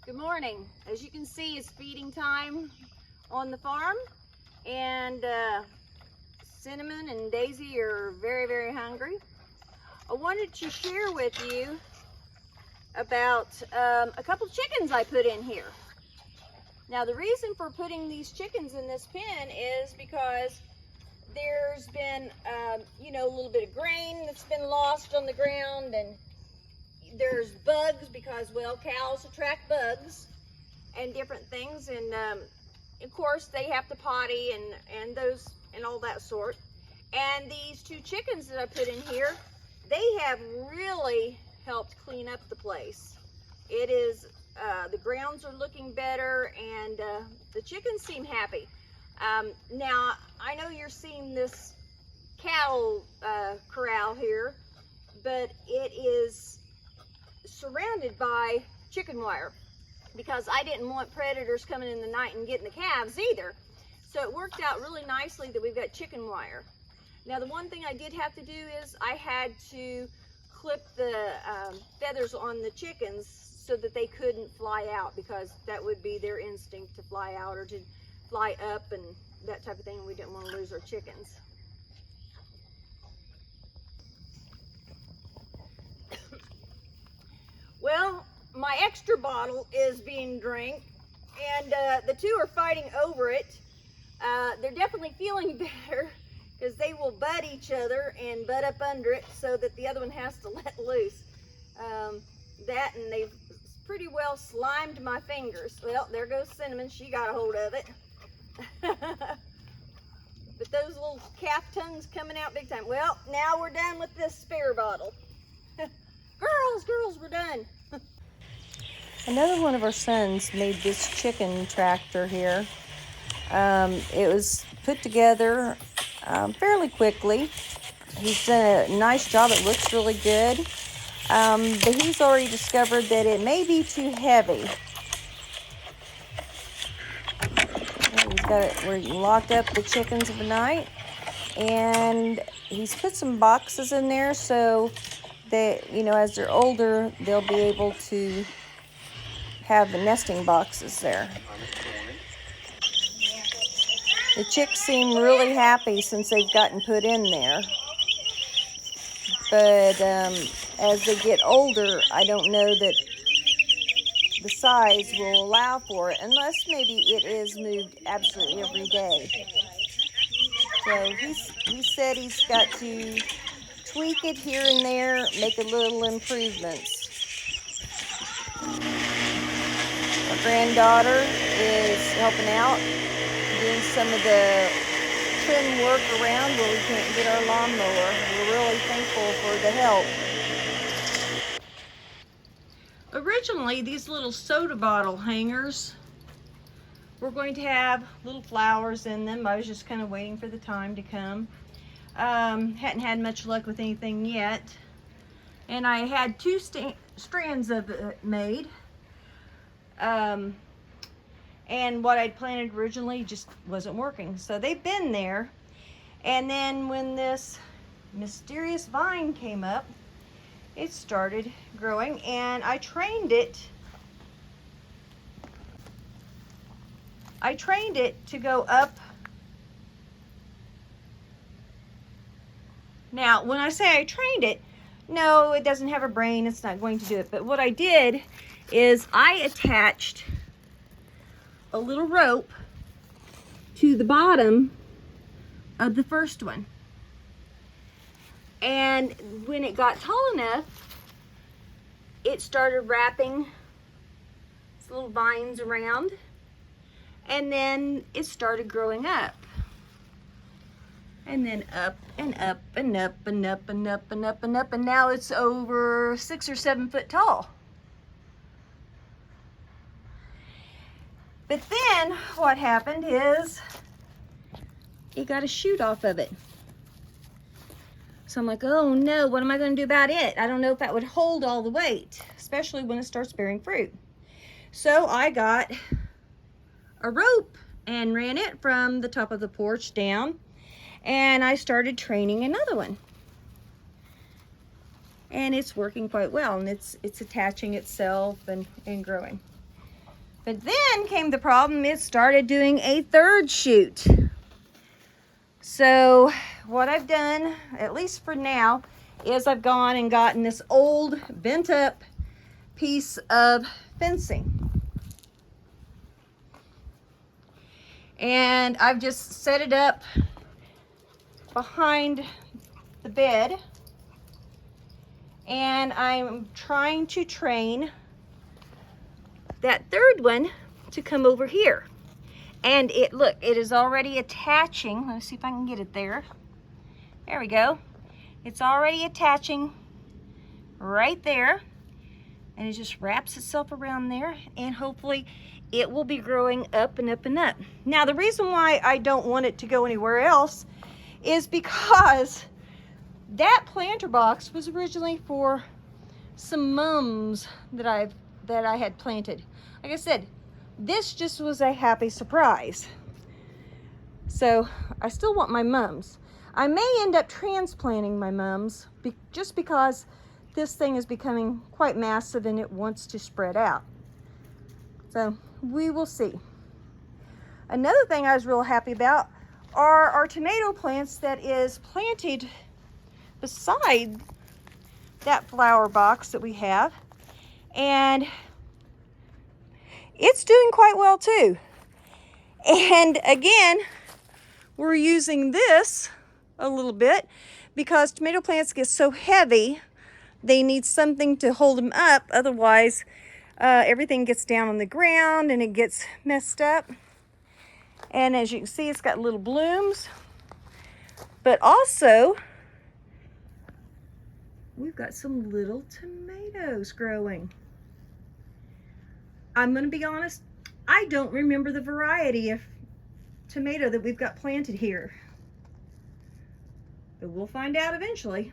Good morning. As you can see, it's feeding time on the farm, and Cinnamon and Daisy are very, very hungry. I wanted to share with you about a couple chickens I put in here. Now, the reason for putting these chickens in this pen is because there's been, a little bit of grain that's been lost on the ground, and there's bugs because, well, cows attract bugs and different things, and of course they have to potty and those and all that sort. And these two chickens that I put in here, they have really helped clean up the place. It is the grounds are looking better, and the chickens seem happy. Now, I know you're seeing this cow corral here, but it is surrounded by chicken wire because I didn't want predators coming in the night and getting the calves either. So it worked out really nicely that we've got chicken wire. Now, the one thing I did have to do is I had to clip the feathers on the chickens so that they couldn't fly out, because that would be their instinct to fly out or to fly up and that type of thing. We didn't want to lose our chickens. Well, my extra bottle is being drank, and the two are fighting over it. They're definitely feeling better because they will butt each other and butt up under it so that the other one has to let loose. That, and they've pretty well slimed my fingers. Well, there goes Cinnamon. She got a hold of it. But those little calf tongues coming out big time. Well, now we're done with this spare bottle. Girls, we're done. Another one of our sons made this chicken tractor here. It was put together fairly quickly. He's done a nice job. It looks really good. But he's already discovered that it may be too heavy. He's got it where you lock up the chickens of the night. And he's put some boxes in there so that, as they're older, they'll be able to have the nesting boxes there. The chicks seem really happy since they've gotten put in there. But as they get older, I don't know that the size will allow for it, unless maybe it is moved absolutely every day. So he said he's got to tweak it here and there, make a little improvements. Our granddaughter is helping out, doing some of the trim work around where we can't get our lawnmower. We're really thankful for the help. Originally, these little soda bottle hangers were going to have little flowers in them. I was just kind of waiting for the time to come. Hadn't had much luck with anything yet. And I had two strands of it made. And what I'd planted originally just wasn't working. So they've been there. And then when this mysterious vine came up, it started growing, and I trained it to go up. Now, when I say I trained it, no, it doesn't have a brain. It's not going to do it. But what I did is I attached a little rope to the bottom of the first one. And when it got tall enough, it started wrapping its little vines around, and then it started growing up. And then up and up and up and up and up and up and up, and now it's over 6 or 7 foot tall. But then what happened is it got a shoot off of it. So I'm like, oh no, what am I going to do about it? I don't know if that would hold all the weight, especially when it starts bearing fruit. So I got a rope and ran it from the top of the porch down, and I started training another one. And it's working quite well, and it's attaching itself and growing. But then came the problem, it started doing a third shoot. So what I've done, at least for now, is I've gone and gotten this old bent up piece of fencing. And I've just set it up behind the bed. And I'm trying to train that third one to come over here. And look, it is already attaching. Let's see if I can get it there. There we go. It's already attaching right there. And it just wraps itself around there. And hopefully it will be growing up and up and up. Now, the reason why I don't want it to go anywhere else is because that planter box was originally for some mums that I had planted. Like I said, this just was a happy surprise. So I still want my mums. I may end up transplanting my mums just because this thing is becoming quite massive and it wants to spread out. So we will see. Another thing I was real happy about are our tomato plants that is planted beside that flower box that we have. And it's doing quite well too. And again, we're using this a little bit because tomato plants get so heavy, they need something to hold them up. Otherwise, everything gets down on the ground and it gets messed up. And as you can see, it's got little blooms, but also we've got some little tomatoes growing. I'm going to be honest, I don't remember the variety of tomato that we've got planted here. But we'll find out eventually.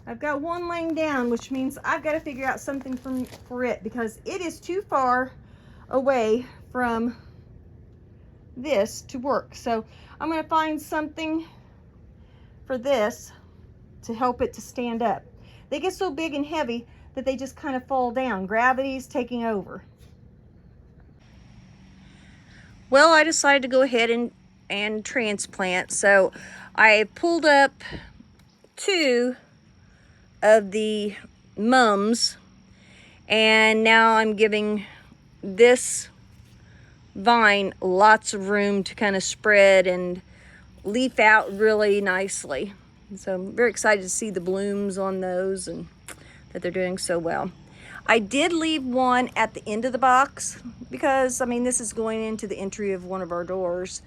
I've got one laying down, which means I've got to figure out something for it because it is too far away from this to work. So I'm going to find something for this to help it to stand up. They get so big and heavy that they just kind of fall down. Gravity's taking over. Well, I decided to go ahead and transplant. So I pulled up 2 of the mums, and now I'm giving this vine lots of room to kind of spread and leaf out really nicely. So I'm very excited to see the blooms on those and that they're doing so well. I did leave one at the end of the box because, I mean, this is going into the entry of one of our doors,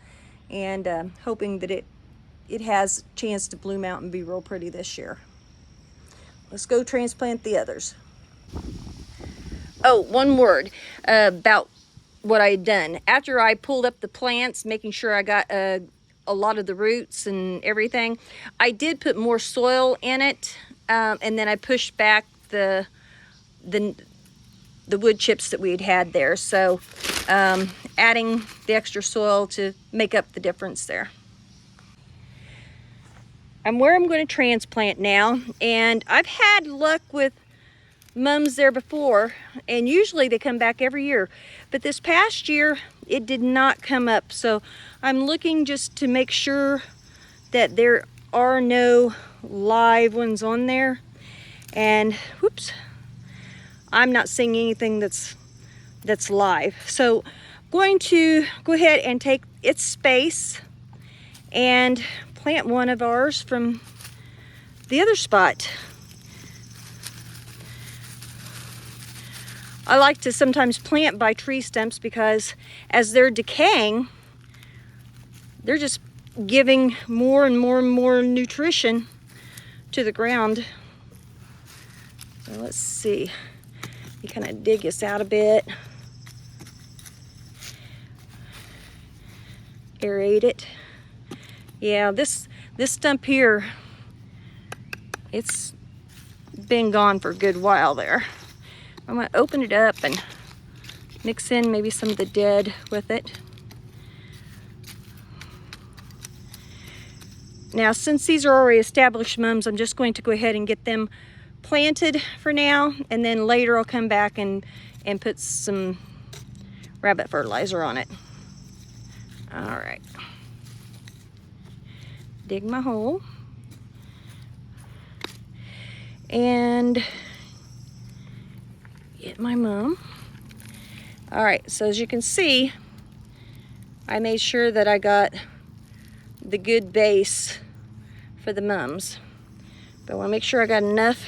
and hoping that it has a chance to bloom out and be real pretty this year. Let's go transplant the others. Oh, one word about what I had done. After I pulled up the plants, making sure I got a lot of the roots and everything, I did put more soil in it, and then I pushed back the wood chips that we had there. So adding the extra soil to make up the difference there. I'm where I'm going to transplant now, and I've had luck with mums there before, and usually they come back every year, but this past year it did not come up. So I'm looking just to make sure that there are no live ones on there, and whoops, I'm not seeing anything that's live. So I'm going to go ahead and take its space and plant one of ours from the other spot. I like to sometimes plant by tree stumps because as they're decaying, they're just giving more and more and more nutrition to the ground. So let's see. You kind of dig this out a bit. Aerate it. Yeah, this stump here, it's been gone for a good while there. I'm going to open it up and mix in maybe some of the dead with it. Now, since these are already established mums, I'm just going to go ahead and get them planted for now, and then later I'll come back and put some rabbit fertilizer on it. All right. Dig my hole. And get my mum. All right, so as you can see, I made sure that I got the good base for the mums. But I want to make sure I got enough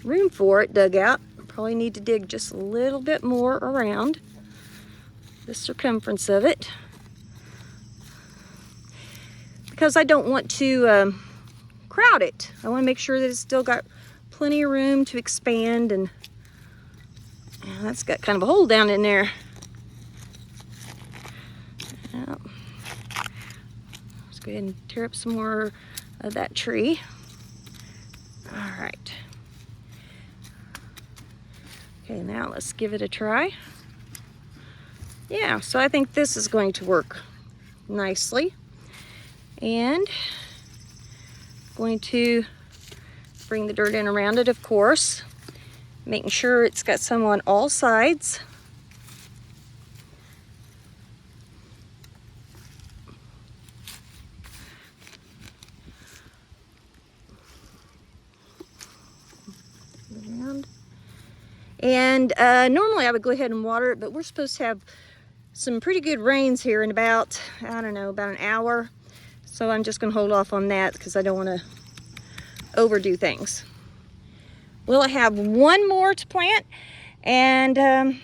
room for it dug out. Probably need to dig just a little bit more around the circumference of it, because I don't want to crowd it. I want to make sure that it's still got plenty of room to expand, and that's got kind of a hole down in there. Yep. Let's go ahead and tear up some more of that tree. All right. Okay, now let's give it a try. Yeah, so I think this is going to work nicely. And going to bring the dirt in around it, of course, making sure it's got some on all sides. Around. And normally I would go ahead and water it, but we're supposed to have some pretty good rains here in about, I don't know, about an hour. So I'm just gonna hold off on that because I don't wanna overdo things. We'll have one more to plant, and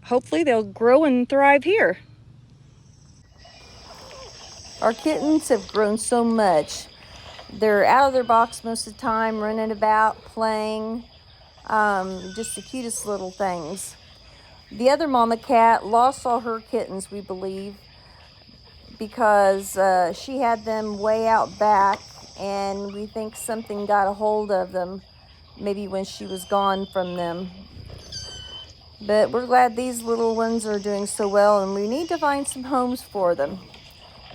hopefully they'll grow and thrive here. Our kittens have grown so much. They're out of their box most of the time, running about, playing, just the cutest little things. The other mama cat lost all her kittens, we believe, because she had them way out back, and we think something got a hold of them, maybe when she was gone from them. But we're glad these little ones are doing so well, and we need to find some homes for them.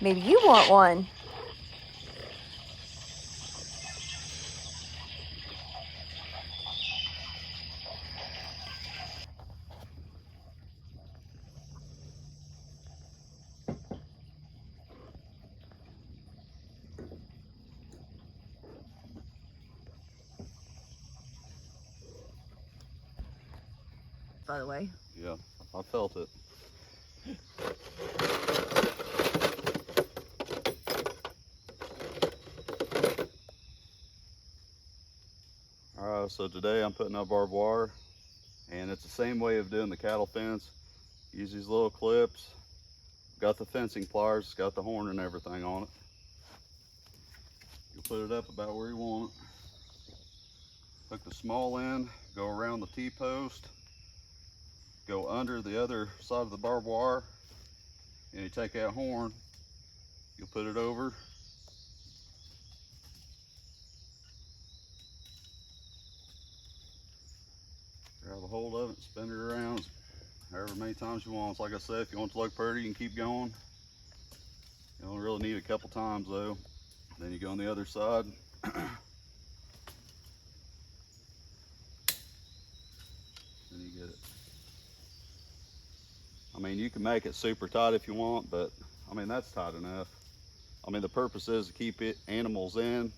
Maybe you want one. By the way. Yeah, I felt it. Alright, so today I'm putting up barbed wire, and it's the same way of doing the cattle fence. Use these little clips. Got the fencing pliers, it's got the horn and everything on it. You'll put it up about where you want it. Hook the small end, go around the T-post, go under the other side of the barbed wire, and you take that horn, you'll put it over. Grab a hold of it, spin it around however many times you want. It's like I said, if you want it to look pretty, you can keep going. You don't really need a couple times though. Then you go on the other side. Then you get it. I mean, you can make it super tight if you want, but I mean, that's tight enough. I mean, the purpose is to keep animals in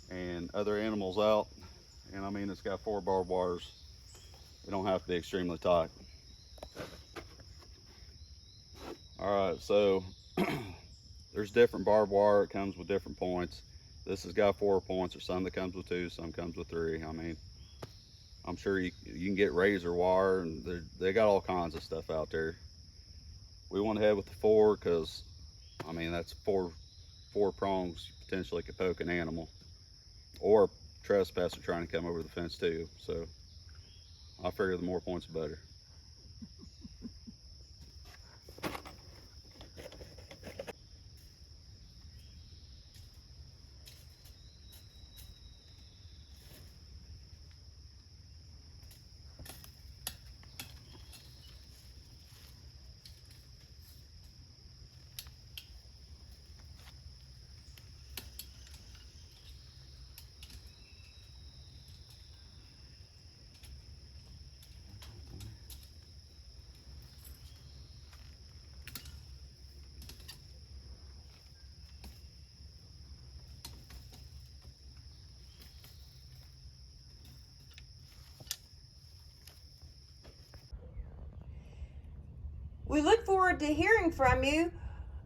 and other animals out. And I mean, it's got 4 barbed wires. It don't have to be extremely tight. All right, so there's different barbed wire. It comes with different points. This has got 4 points. There's some that comes with 2, some comes with 3. I mean, I'm sure you can get razor wire, and they got all kinds of stuff out there. We went ahead with the 4 because, I mean, that's four prongs. You potentially could poke an animal or a trespasser trying to come over the fence too. So I figure the more points the better. We look forward to hearing from you.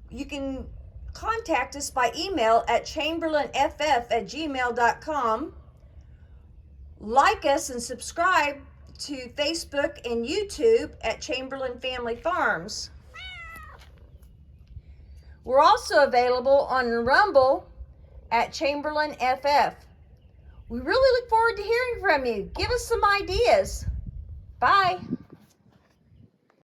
You can contact us by email at chamberlainff@gmail.com. Like us and subscribe to Facebook and YouTube at Chamberlain Family Farms. We're also available on Rumble at Chamberlain FF. We really look forward to hearing from you. Give us some ideas. Bye.